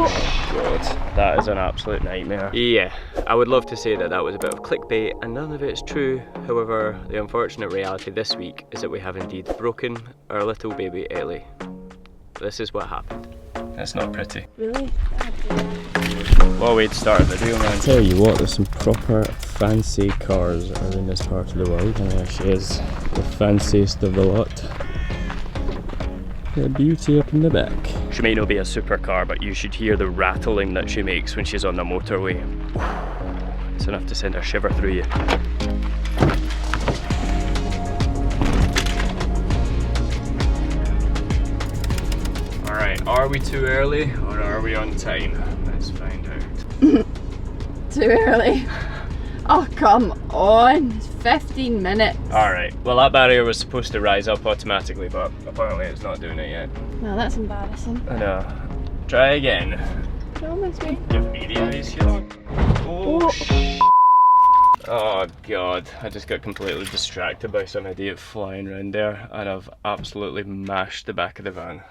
God, that is an absolute nightmare. Yeah, I would love to say that that was a bit of clickbait and none of it is true. However, the unfortunate reality this week is that we have indeed broken our little baby Ellie. This is what happened. That's not pretty. Really? Well, we'd start a video, man. Tell you what, there's some proper fancy cars are in this part of the world, and there she is, the fanciest of the lot. The beauty up in the back. She may not be a supercar, but you should hear the rattling that she makes when she's on the motorway. It's enough to send a shiver through you. Alright, are we too early or are we on time? Let's find out. Too early. Oh, come on. It's 15 minutes. Alright, well that barrier was supposed to rise up automatically, but apparently it's not doing it yet. No, that's embarrassing. I know. Try again. Promise me. Give me the eyes here. Oh, oh god, I just got completely distracted by some idiot flying around there and I've absolutely mashed the back of the van.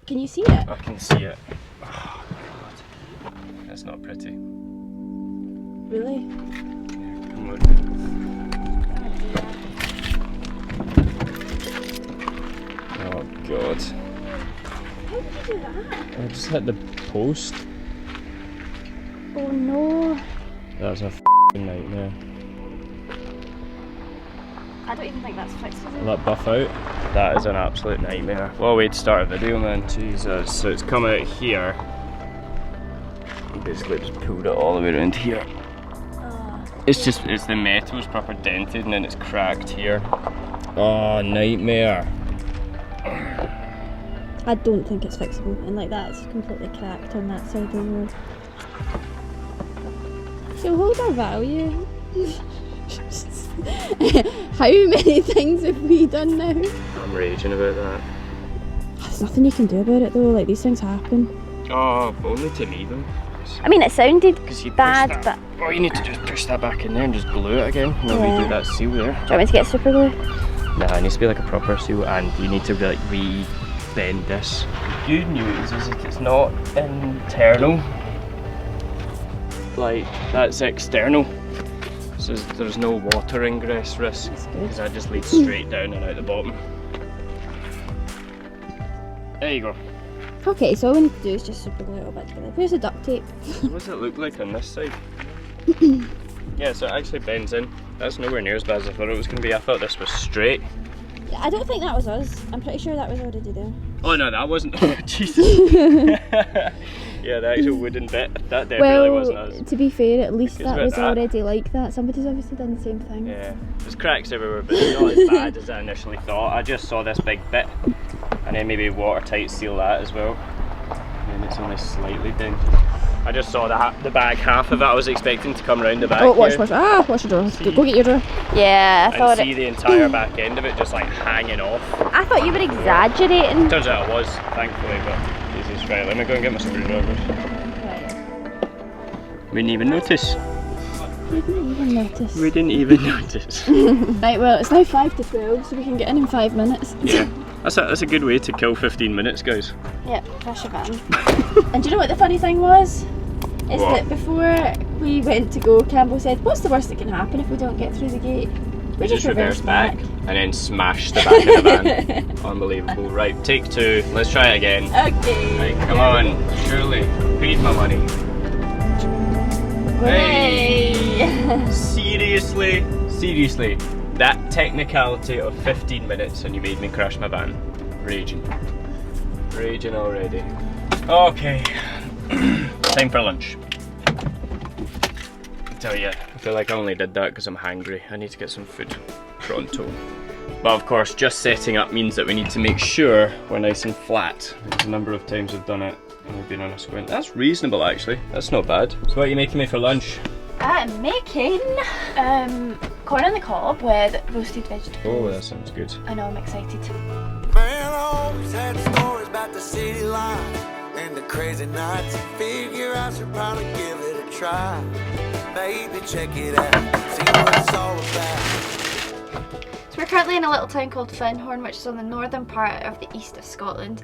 Can you see it? I can see it. Oh god, that's not pretty. Really? Come on. Oh god. How did you do that? I just hit the post. Oh no. That's a f***ing nightmare. I don't even think that's fixed, is it? Will that buff out? That is an absolute nightmare. Well, we'd start a video, man. Jesus. So it's come out here. Basically just pulled it all the way around here. It's the metal's proper dented and then it's cracked here. Oh, nightmare. I don't think it's fixable, and like that, it's completely cracked on that side of the road. So hold our value. How many things have we done now? I'm raging about that. There's nothing you can do about it though, like these things happen. Oh, only to me though. I mean, it sounded You bad, but... Oh, you need to just push that back in there and just glue it again. And then redo that seal there. Do you want me to get super glue? Nah, it needs to be like a proper seal and you need to like re-bend this. The good news is that it's not internal. Like, that's external. So there's no water ingress risk. Because that just leads straight down and out the bottom. There you go. Okay, so all we need to do is just super glue it all back together. Where's the duct tape? What does it look like on this side? Yeah, so it actually bends in. That's nowhere near as bad as I thought it was going to be. I thought this was straight. Yeah, I don't think that was us. I'm pretty sure that was already there. Oh no, that wasn't. Jesus. Yeah, the actual wooden bit. That definitely wasn't us. To be fair, at least Because that was already like that. Somebody's obviously done the same thing. Yeah, there's cracks everywhere, but it's not as bad as I initially thought. I just saw this big bit, and then maybe watertight seal that as well. And then it's only slightly dented. I just saw the bag half of it. I was expecting to come round the back. Oh, watch! Ah, watch your door. Go get your door. Yeah, I thought and see the entire back end of it just like hanging off. I thought you were exaggerating. Turns out I was, thankfully, but Jesus, right, let me go and get my screwdrivers. We didn't even notice. We didn't even notice. We didn't even notice. Right, well, it's now 5 to 12, so we can get in 5 minutes. Yeah, that's a good way to kill 15 minutes, guys. Yeah, crash a van. And do you know what the funny thing was? Is that before we went to go, Campbell said, what's the worst that can happen if we don't get through the gate? We just reverse back and then smash the back of the van. Unbelievable. Right, take 2. Let's try it again. Okay. Right, come on. Surely. Who needs my money? Hey! Seriously? Seriously. That technicality of 15 minutes and you made me crash my van. Raging. Raging already. Okay. Time for lunch. I tell you, I feel like I only did that because I'm hungry. I need to get some food pronto. But of course, just setting up means that we need to make sure we're nice and flat. There's a number of times we've done it and we've been on a squint. That's reasonable actually. That's not bad. So what are you making me for lunch? I'm making corn on the cob with roasted vegetables. Oh, that sounds good. I know, I'm excited. Man always had stories about the city life and the crazy nights. Figure I should probably give it a try. Maybe check it out, see what it's all about. So we're currently in a little town called Findhorn, which is on the northern part of the east of Scotland,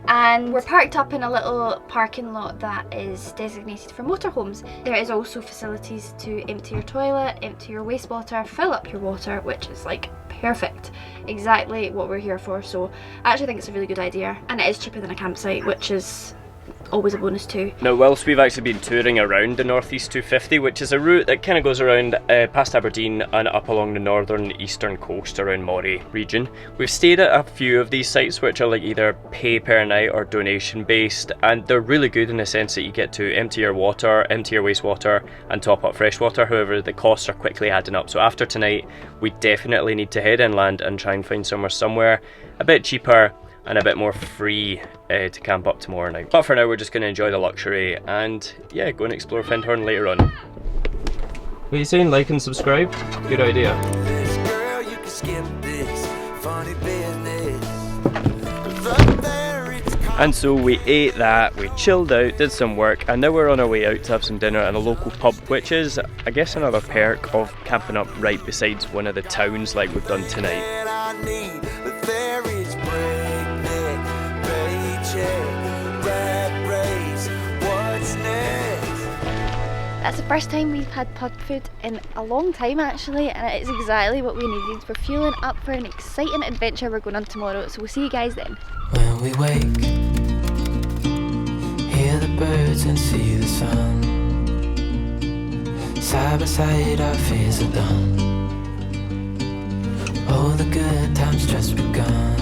and we're parked up in a little parking lot that is designated for motorhomes. There is also facilities to empty your toilet, empty your wastewater, fill up your water, which is like perfect, exactly what we're here for. So I actually think it's a really good idea, and it is cheaper than a campsite, which is always a bonus too. Now, whilst we've actually been touring around the Northeast 250, which is a route that kind of goes around past Aberdeen and up along the northern eastern coast around Moray region, we've stayed at a few of these sites which are like either pay per night or donation based, and they're really good in the sense that you get to empty your water, empty your wastewater and top up fresh water. However, the costs are quickly adding up, so after tonight we definitely need to head inland and try and find somewhere a bit cheaper and a bit more free to camp up tomorrow night. But for now, we're just going to enjoy the luxury and yeah, go and explore Findhorn later on. What are you saying? Like and subscribe? Good idea. This girl, you can skip this funny business. And so we ate that, we chilled out, did some work, and now we're on our way out to have some dinner at a local pub, which is, I guess, another perk of camping up right besides one of the towns like we've done tonight. That's the first time we've had pub food in a long time actually, and it's exactly what we needed. We're fueling up for an exciting adventure we're going on tomorrow, so we'll see you guys then. When we wake, hear the birds and see the sun. Side by side our fears are done. Oh, the good times just begun.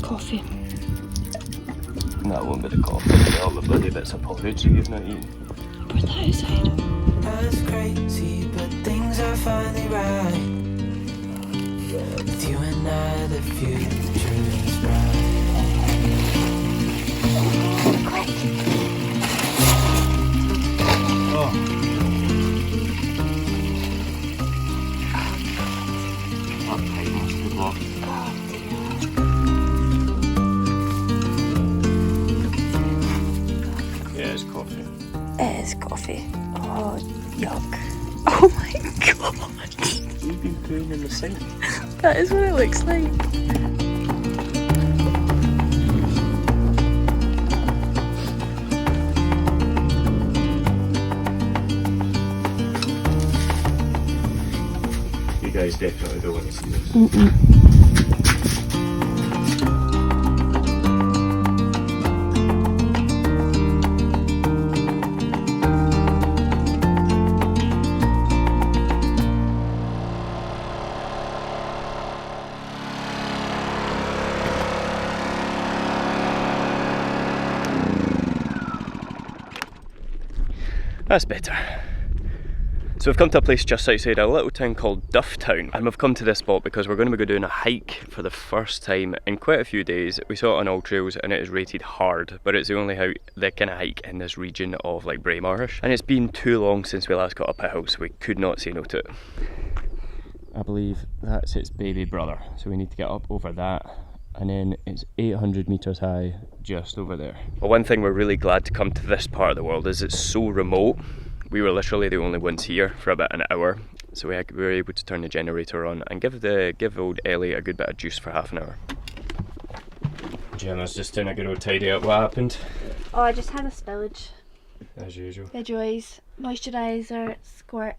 Coffee. That won't be the coffee, all the bloody bits of porridge that you've not eaten. Put that aside. That's crazy, but things are finally right. With you and I, the future is bright. Oh. That pipe must be blocked. Yeah, it's coffee. It is coffee. Oh, yuck. Oh my god. You've been pooing in the sink. That is what it looks like. You guys definitely don't want to see this. That's better. So we've come to a place just outside a little town called Dufftown, and we've come to this spot because we're going to be doing a hike for the first time in quite a few days. We saw it on All Trails and it is rated hard, but it's the only kind of hike in this region of like Braemarish, and it's been too long since we last got up a hill, so we could not say no to it. I believe that's its baby brother, so we need to get up over that, and then it's 800 metres high just over there. Well, one thing we're really glad to come to this part of the world is it's so remote. We were literally the only ones here for about an hour, so we were able to turn the generator on and give old Ellie a good bit of juice for half an hour. Gemma's just doing a good old tidy up. What happened? Oh, I just had a spillage. As usual. The joys, moisturiser, squirt,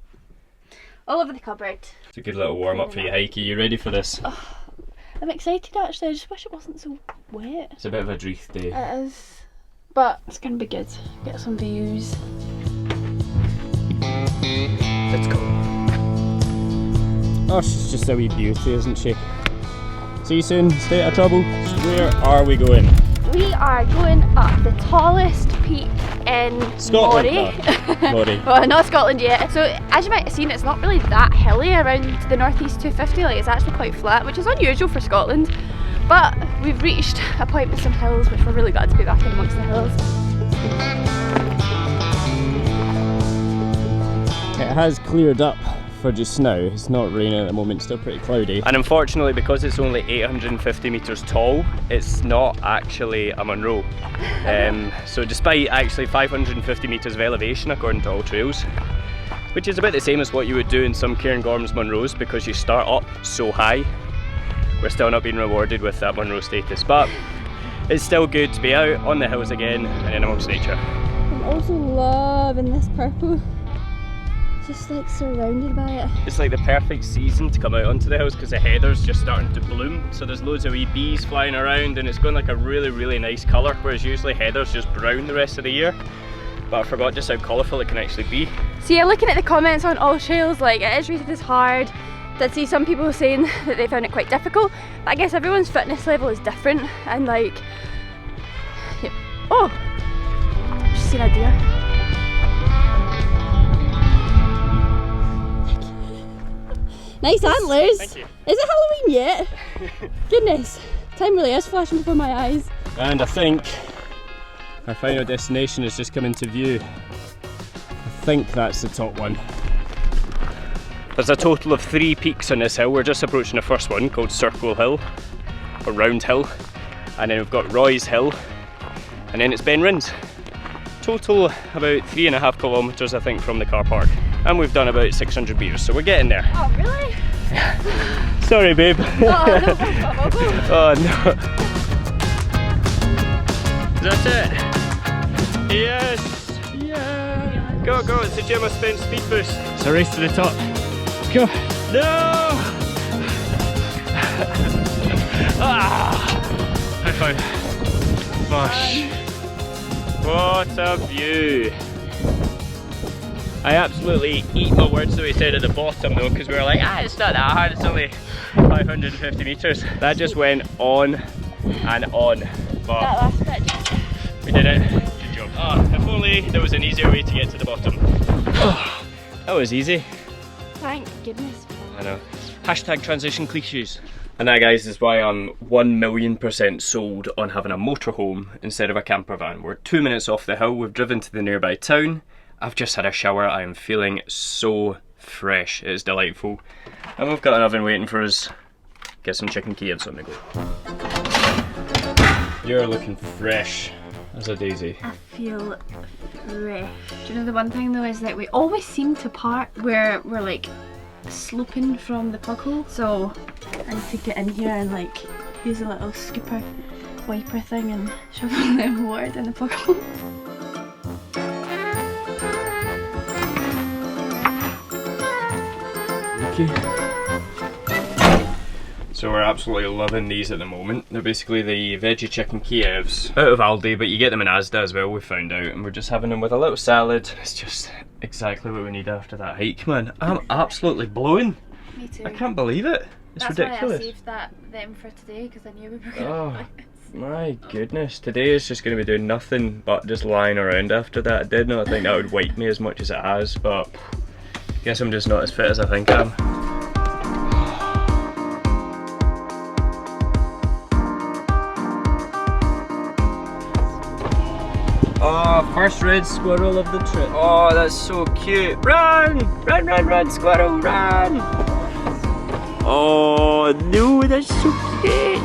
all over the cupboard. It's a good little warm up for your hike. Are you ready for this? Oh, I'm excited actually, I just wish it wasn't so wet. It's a bit of a dreith day. It is, but it's going to be good. Get some views. Let's go. Oh, she's just a wee beauty, isn't she? See you soon, stay out of trouble. Where are we going? We are going up the tallest peak in Scotland. Moray. Moray. Well, not Scotland yet. So as you might have seen, it's not really that hilly around the Northeast 250, like it's actually quite flat, which is unusual for Scotland. But we've reached a point with some hills, which we're really glad to be back in amongst the hills. It has cleared up for just now. It's not raining at the moment, still pretty cloudy. And unfortunately, because it's only 850 metres tall, it's not actually a Munro. So despite actually 550 metres of elevation according to all trails, which is about the same as what you would do in some Cairngorms Munros, because you start up so high, we're still not being rewarded with that Munro status. But it's still good to be out on the hills again and in amongst nature. I'm also loving this purple. Just like surrounded by it. It's like the perfect season to come out onto the hills because the heather's just starting to bloom. So there's loads of wee bees flying around and it's going like a really nice colour, whereas usually heather's just brown the rest of the year. But I forgot just how colourful it can actually be. So yeah, looking at the comments on all trails, like it is rated as hard. Did see some people saying that they found it quite difficult. But I guess everyone's fitness level is different and like, yeah. Oh, just seen a deer. Nice antlers! Thank you. Is it Halloween yet? Goodness, time really is flashing before my eyes. And I think our final destination has just come into view. I think that's the top one. There's a total of 3 peaks on this hill. We're just approaching the first one called Circle Hill, or Round Hill. And then we've got Roy's Hill, and then it's Ben Rinnes. Total about 3.5 kilometres I think from the car park. And we've done about 600 metres, so we're getting there. Oh really? Sorry babe. Oh no, Oh no. That's it. Yes. Yeah. Go, go, it's the Gemma Spent speed boost. It's a race to the top. Go. No! High five. Gosh. What a view. I absolutely eat my words that we said at the bottom though, because we were like, it's not that hard, it's only 550 metres. That just went on and on. But that last bit. we did it. Good job. Oh, if only there was an easier way to get to the bottom. Oh, that was easy. Thank goodness. I know. Hashtag transition cliches. And that, guys, is why I'm 1,000,000% sold on having a motorhome instead of a camper van. We're 2 minutes off the hill, we've driven to the nearby town. I've just had a shower, I am feeling so fresh, it's delightful. And we've got an oven waiting for us. Get some chicken Kievs on the go. You're looking fresh as a daisy. I feel fresh. Do you know the one thing though is that we always seem to park where we're like sloping from the plug hole. So I need to get in here and like use a little scooper wiper thing and shovel the water down the plug hole. So we're absolutely loving these at the moment. They're basically the veggie chicken Kievs out of Aldi, but you get them in Asda as well, we found out, and we're just having them with a little salad. It's just exactly what we need after that hike, man. I'm absolutely blowing. Me too. I can't believe it. It's ridiculous. That's why I saved them for today, because I knew we were going to do this. My goodness, today is just going to be doing nothing but just lying around after that. I did not think that would wake me as much as it has, but I guess I'm just not as fit as I think I am. Oh, first red squirrel of the trip. Oh, that's so cute. Run! Run, run, run, squirrel, run! Oh, no, that's so cute.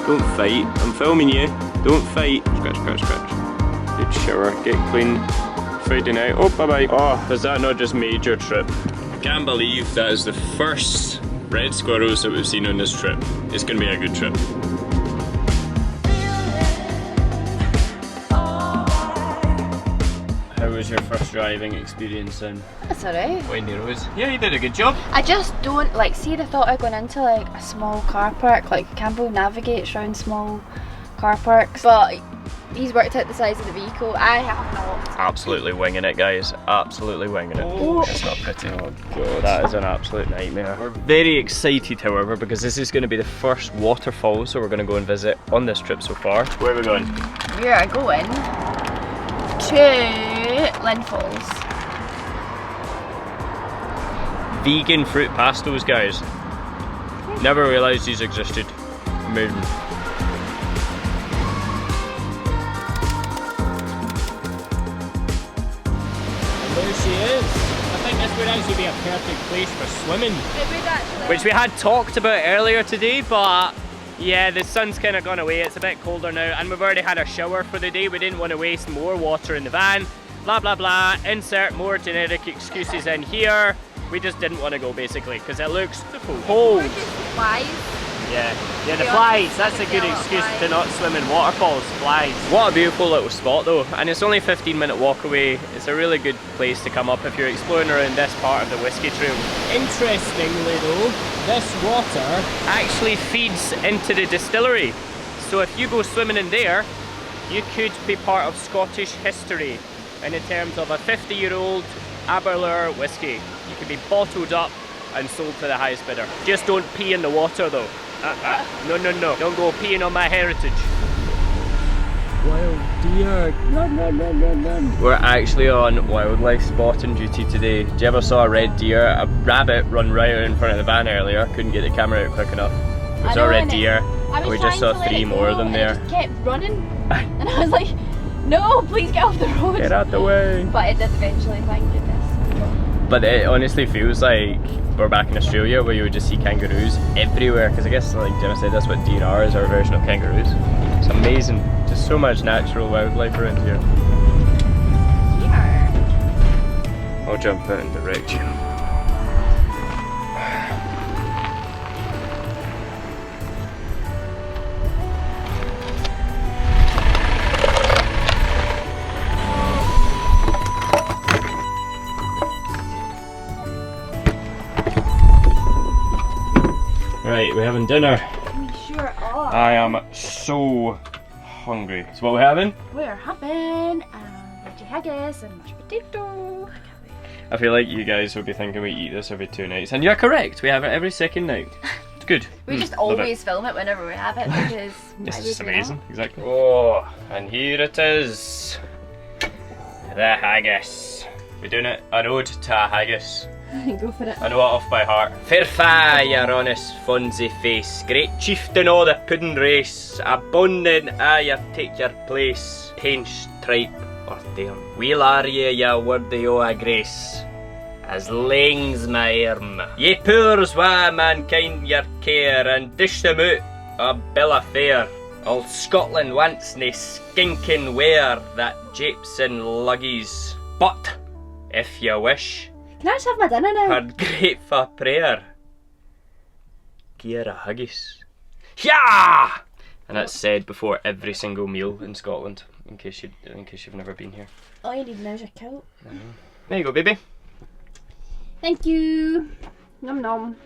Don't fight. I'm filming you. Don't fight. Scratch, scratch, scratch. Good shower. Get clean. Friday night. Oh, bye-bye. Oh, is that not just made your trip? I can't believe that is the first red squirrels that we've seen on this trip. It's going to be a good trip. How was your first driving experience in That's alright. Windy Roads? Yeah, you did a good job. I just don't like, see the thought of going into like a small car park, like Campbell navigates around small car parks, but he's worked out the size of the vehicle. I have not. Absolutely winging it, guys. Absolutely winging it. Oh, it's not pretty. Oh god, that is an absolute nightmare. We're very excited, however, because this is going to be the first waterfall, so we're going to go and visit on this trip so far. Where are we going? We are going to Linn Falls. Vegan fruit pastos, guys. Never realised these existed. Amazing. There she is. I think this would actually be a perfect place for swimming. It would actually. Which we had talked about earlier today, but yeah, the sun's kind of gone away. It's a bit colder now, and we've already had our shower for the day. We didn't want to waste more water in the van. Blah blah blah. Insert more generic excuses in here. We just didn't want to go basically because it looks cold. Flies. Yeah, the flies. That's a good excuse to not swim in waterfalls. Flies. What a beautiful little spot though, and it's only a 15-minute walk away. It's a really good place to come up if you're exploring around this part of the Whiskey Trail. Interestingly though, this water actually feeds into the distillery. So if you go swimming in there, you could be part of Scottish history in the terms of a 50-year-old Aberlour whiskey. You can be bottled up and sold to the highest bidder. Just don't pee in the water though. No, don't go peeing on my heritage. Wild deer. Run. We're actually on wildlife spotting duty today. Did you ever saw a red deer? A rabbit run right out in front of the van earlier. Couldn't get the camera out quick enough. We saw a red deer and we just saw 3 more of them there. It just kept running and I was like, no, please get off the road. Get out the way. But it did eventually, thank goodness. But it honestly feels like we're back in Australia where you would just see kangaroos everywhere, because I guess, like Gemma said, that's what deer are, is our version of kangaroos. It's amazing, just so much natural wildlife around here. Here. I'll jump out and direct you. Right, we're having dinner. We sure are. I am so hungry. So what are we having? We're having veggie haggis and mashed potato. I feel like you guys would be thinking we eat this every 2 nights, and you're correct. We have it every second night. It's good. We just always film it whenever we have it because it's just amazing. Exactly. Oh, and here it is. The haggis. We're doing it an ode to a haggis. Go for it. I know it off by heart. Fair fa, your honest funsy face, great chieftain o' the puddin' race, abundant you take your place, painch, tripe, or dare. Weel are ye worthy o' a grace, as lang's my arm. Ye poors wa mankind your care, and dish them out a bill of fare. All Scotland wants nae skinking ware that japes and luggies. But, if you wish, can I just have my dinner now? I'd great for prayer. Gie a haggis. Yeah! And that's said before every single meal in Scotland, in case you've never been here. All you need now is your coat. There you go, baby. Thank you. Nom nom.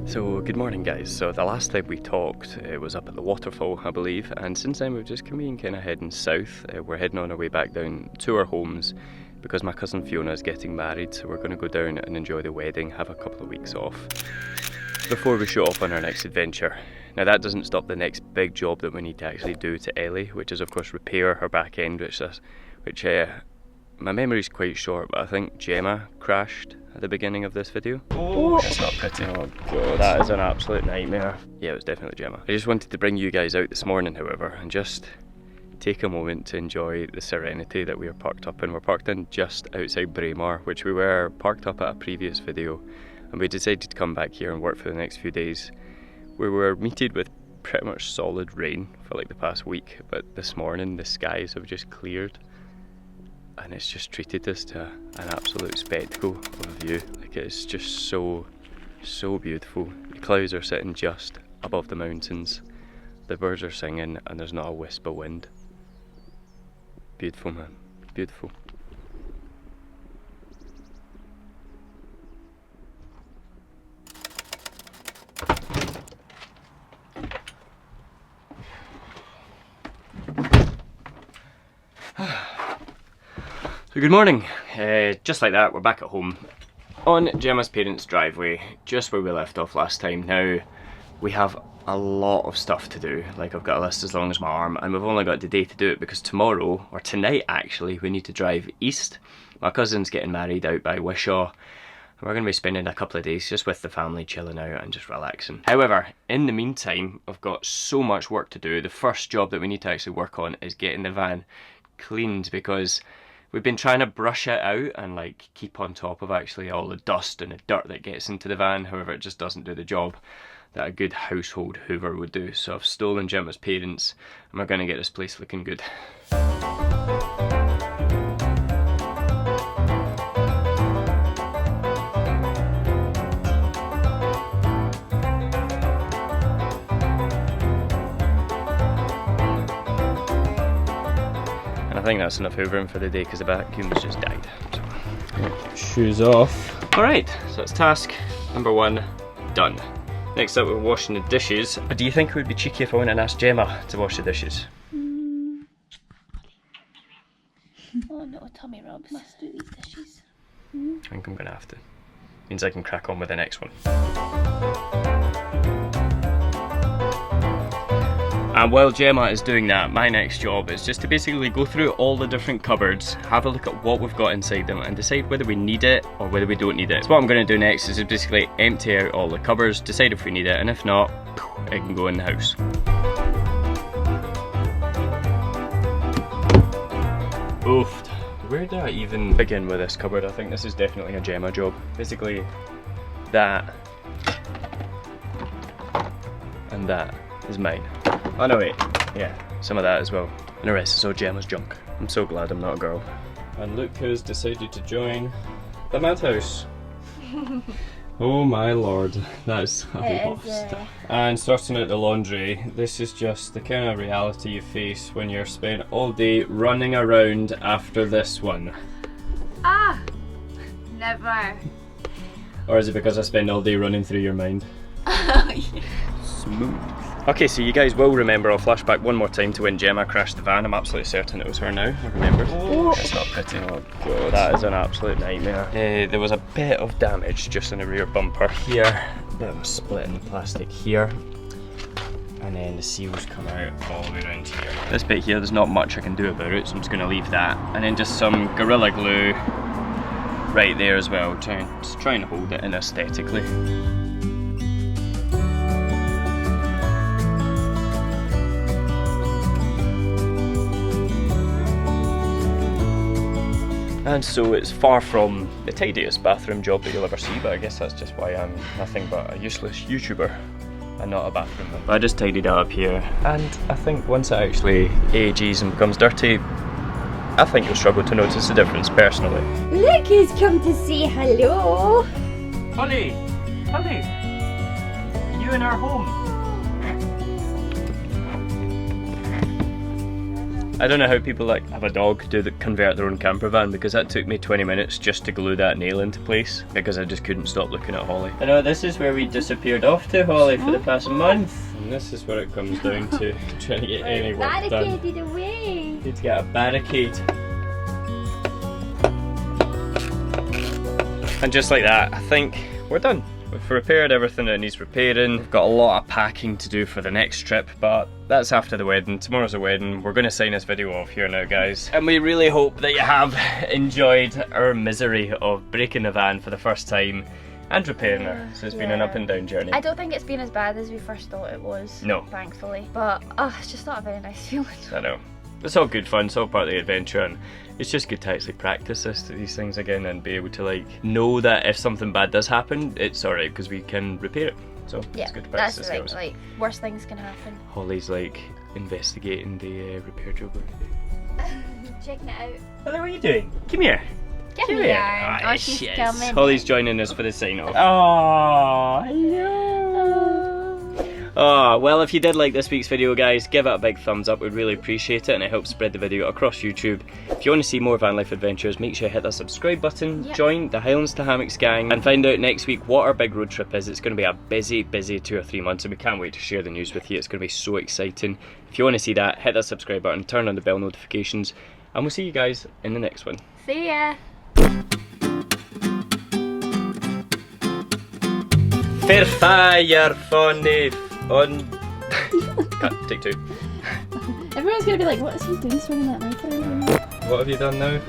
So good morning guys. So the last time we talked it was up at the waterfall, I believe, and since then we've just come in kind of heading south. We're heading on our way back down to our homes because my cousin Fiona is getting married, so we're going to go down and enjoy the wedding, have a couple of weeks off before we shoot off on our next adventure. Now that doesn't stop the next big job that we need to actually do to Ellie, which is of course repair her back end, which my memory's quite short, but I think Gemma crashed at the beginning of this video. Oh, that's not pretty. Oh god, that is an absolute nightmare. Yeah, it was definitely Gemma. I just wanted to bring you guys out this morning, however, and just take a moment to enjoy the serenity that we are parked up in. We're parked in just outside Braemar, which we were parked up at a previous video, and we decided to come back here and work for the next few days. We were meted with pretty much solid rain for like the past week, but this morning the skies have just cleared. And it's just treated us to an absolute spectacle of a view. Like it's just so beautiful. The clouds are sitting just above the mountains. The birds are singing and there's not a wisp of wind. Beautiful, man. Beautiful. So good morning. Just like that, we're back at home on Gemma's parents' driveway, just where we left off last time. Now, we have a lot of stuff to do. Like, I've got a list as long as my arm, and we've only got today to do it because tomorrow, or tonight actually, we need to drive east. My cousin's getting married out by Wishaw. We're going to be spending a couple of days just with the family, chilling out and just relaxing. However, in the meantime, I've got so much work to do. The first job that we need to actually work on is getting the van cleaned, because we've been trying to brush it out and like keep on top of actually all the dust and the dirt that gets into the van. However, it just doesn't do the job that a good household hoover would do. So I've stolen Gemma's parents and we're going to get this place looking good. I think that's enough hoovering for the day because the vacuum's just died. So. Shoes off. Alright, so that's task number 1 done. Next up, we're washing the dishes. Do you think it would be cheeky if I went and asked Gemma to wash the dishes? Oh no, tummy rubs. Must do these dishes. I think I'm gonna have to. Means I can crack on with the next one. And while Gemma is doing that, my next job is just to basically go through all the different cupboards, have a look at what we've got inside them and decide whether we need it or whether we don't need it. So what I'm going to do next is basically empty out all the cupboards, decide if we need it, and if not, it can go in the house. Oof. Where do I even begin with this cupboard? I think this is definitely a Gemma job. Basically, that and that is mine. Oh no, wait, yeah, some of that as well. And the rest is all Gemma's junk. I'm so glad I'm not a girl. And look who's decided to join the madhouse. Oh my lord, that's a lot of stuff. And sorting out the laundry, this is just the kind of reality you face when you're spent all day running around after this one. Ah! Never. Or is it because I spend all day running through your mind? Smooth. Okay, so you guys will remember, I'll flash back one more time to when Gemma crashed the van. I'm absolutely certain it was her now, I remember. Oh, it's not pretty. Oh god, that is an absolute nightmare. There was a bit of damage just in the rear bumper here, a bit of a split in the plastic here, and then the seals come out all the way around here. This bit here, there's not much I can do about it, so I'm just going to leave that. And then just some Gorilla Glue right there as well, just trying to hold it in aesthetically. And so it's far from the tidiest bathroom job that you'll ever see, but I guess that's just why I'm nothing but a useless YouTuber and not a bathroom man. I just tidied it up here, and I think once it actually ages and becomes dirty, I think you'll struggle to notice the difference personally. Look who's come to say hello! Holly! Holly! You in our home? I don't know how people like have a dog convert their own camper van, because that took me 20 minutes just to glue that nail into place because I just couldn't stop looking at Holly. I know, this is where we disappeared off to, Holly, for the past month. And this is where it comes down to trying to get any work done. Barricaded away! Need to get a barricade. And just like that, I think we're done. We've repaired everything that needs repairing. We've got a lot of packing to do for the next trip, but that's after the wedding. Tomorrow's the wedding. We're going to sign this video off here now, guys. And we really hope that you have enjoyed our misery of breaking the van for the first time and repairing her. So it's been an up and down journey. I don't think it's been as bad as we first thought it was. No. Thankfully. But it's just not a very nice feeling. I know. It's all good fun, it's all part of the adventure, and it's just good to actually practice these things again and be able to like know that if something bad does happen, it's alright because we can repair it. So yeah, it's good to practice the skills. Like worse things can happen. Holly's like investigating the repair job. Checking it out. Hello, what are you doing? Come here. Come here. Oh, she's coming. Holly's joining us for the sign off. Oh, hello. Oh, well, if you did like this week's video, guys, give it a big thumbs up. We'd really appreciate it, and it helps spread the video across YouTube. If you want to see more van life adventures, make sure you hit that subscribe button, join the Highlands to Hammocks gang, and find out next week what our big road trip is. It's going to be a busy 2 or 3 months, and we can't wait to share the news with you. It's going to be so exciting. If you want to see that, hit that subscribe button, turn on the bell notifications, and we'll see you guys in the next one. See ya! Fair fire, funny. On. Cut, take 2. Everyone's gonna be like, what is he doing swinging that knife around? What have you done now?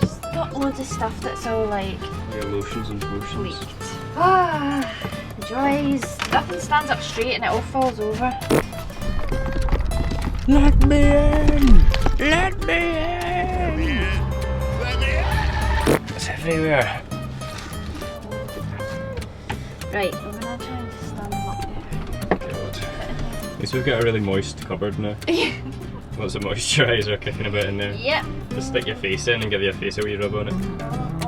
She's got loads of stuff that's all like Your lotions and potions. leaked. Ah, the joys. Nothing stands up straight and it all falls over. Let me in! Let me in! It's everywhere. Right, I'm gonna try and stand them up there. God. At least we've got a really moist cupboard now. Lots of moisturiser kicking about in there. Yep. Just stick your face in and give your face a wee rub on it.